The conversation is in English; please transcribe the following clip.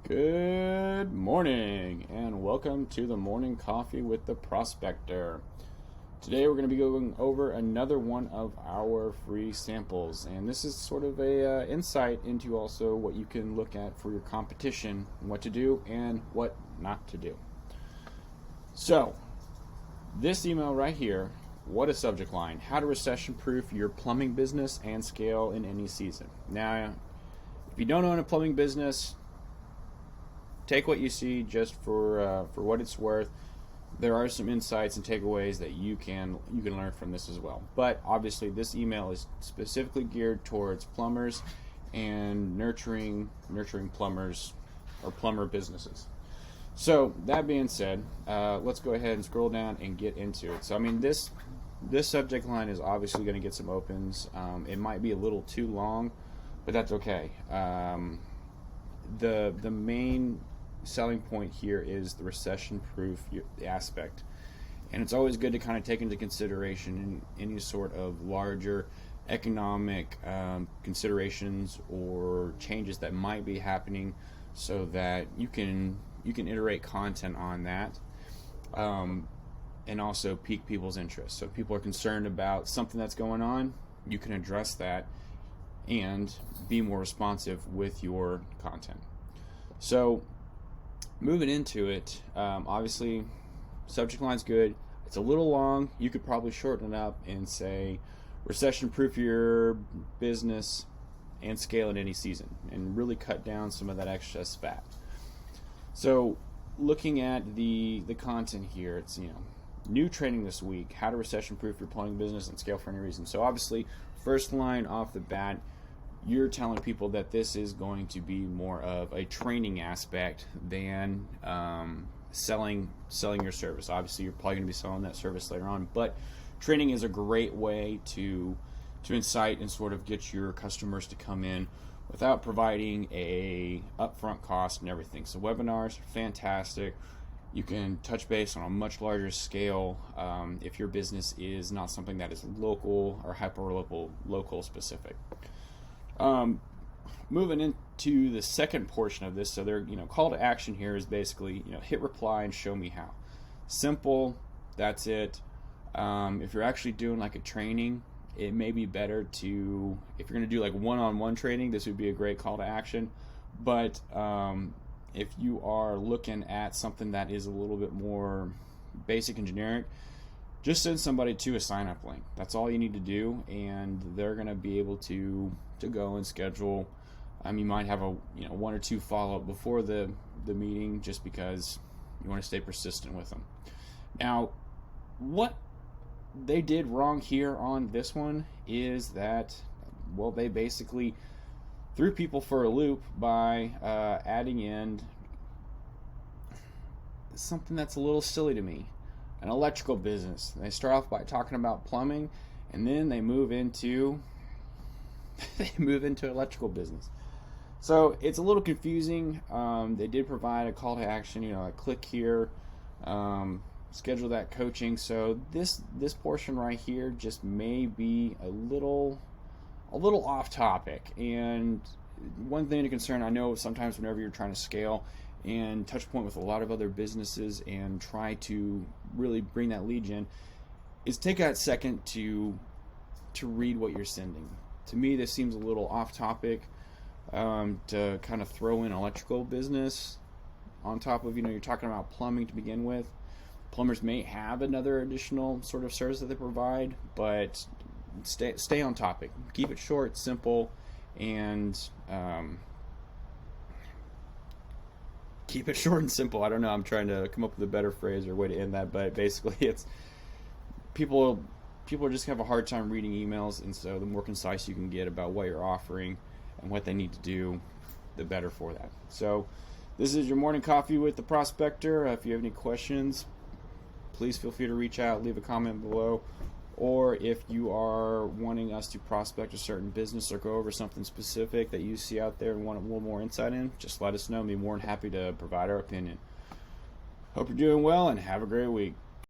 Good morning and welcome to the morning coffee with the Prospector. Today we're going to be going over another one of our free samples, and this is sort of a insight into also what you can look at for your competition, what to do and what not to do. So this email right here, what a subject line: how to recession proof your plumbing business and scale in any season. Now if you don't own a plumbing business, take what you see just for what it's worth. There are some insights and takeaways that you can learn from this as well. But obviously, this email is specifically geared towards plumbers and nurturing plumbers or plumber businesses. So that being said, let's go ahead and scroll down and get into it. So I mean, this subject line is obviously going to get some opens. It might be a little too long, but that's okay. The main selling point here is the recession-proof aspect, and it's always good to kind of take into consideration any sort of larger economic considerations or changes that might be happening, so that you can iterate content on that, and also pique people's interest. So if people are concerned about something that's going on, you can address that and be more responsive with your content. So moving into it, obviously subject line's good. It's a little long. You could probably shorten it up and say recession proof your business and scale in any season, and really cut down some of that excess fat. So looking at the content here, it's new training this week: how to recession proof your plumbing business and scale for any reason. So obviously, first line off the bat, you're telling people that this is going to be more of a training aspect than selling your service. Obviously, you're probably going to be selling that service later on, but training is a great way to incite and sort of get your customers to come in without providing a upfront cost and everything. So webinars are fantastic. You can touch base on a much larger scale if your business is not something that is local or hyper local specific. Moving into the second portion of this, so their call to action here is basically hit reply and show me how. Simple, that's it. If you're actually doing like a training, it may be better to, if you're going to do like one-on-one training, this would be a great call to action. But if you are looking at something that is a little bit more basic and generic, just send somebody to a sign-up link. That's all you need to do, and they're going to be able to go and schedule. You might have a one or two follow-up before the meeting, just because you want to stay persistent with them. Now, what they did wrong here on this one is that, well, they basically threw people for a loop by adding in something that's a little silly to me: an electrical business. They start off by talking about plumbing, and then they move into electrical business. So it's a little confusing. They did provide a call to action, like click here, schedule that coaching. So this portion right here just may be a little off topic. And one thing to concern, I know sometimes whenever you're trying to scale and touch point with a lot of other businesses and try to really bring that lead in, is take that second to read what you're sending. To me, this seems a little off topic, to kind of throw in electrical business on top of, you're talking about plumbing to begin with. Plumbers may have another additional sort of service that they provide, but stay on topic. Keep it short, simple, and keep it short and simple. I don't know, I'm trying to come up with a better phrase or way to end that, but basically it's people just have a hard time reading emails, and so the more concise you can get about what you're offering and what they need to do, the better for that. So this is your morning coffee with the Prospector. If you have any questions, please feel free to reach out, leave a comment below, or if you are wanting us to prospect a certain business or go over something specific that you see out there and want a little more insight in, just let us know. I'll be more than happy to provide our opinion. Hope you're doing well and have a great week.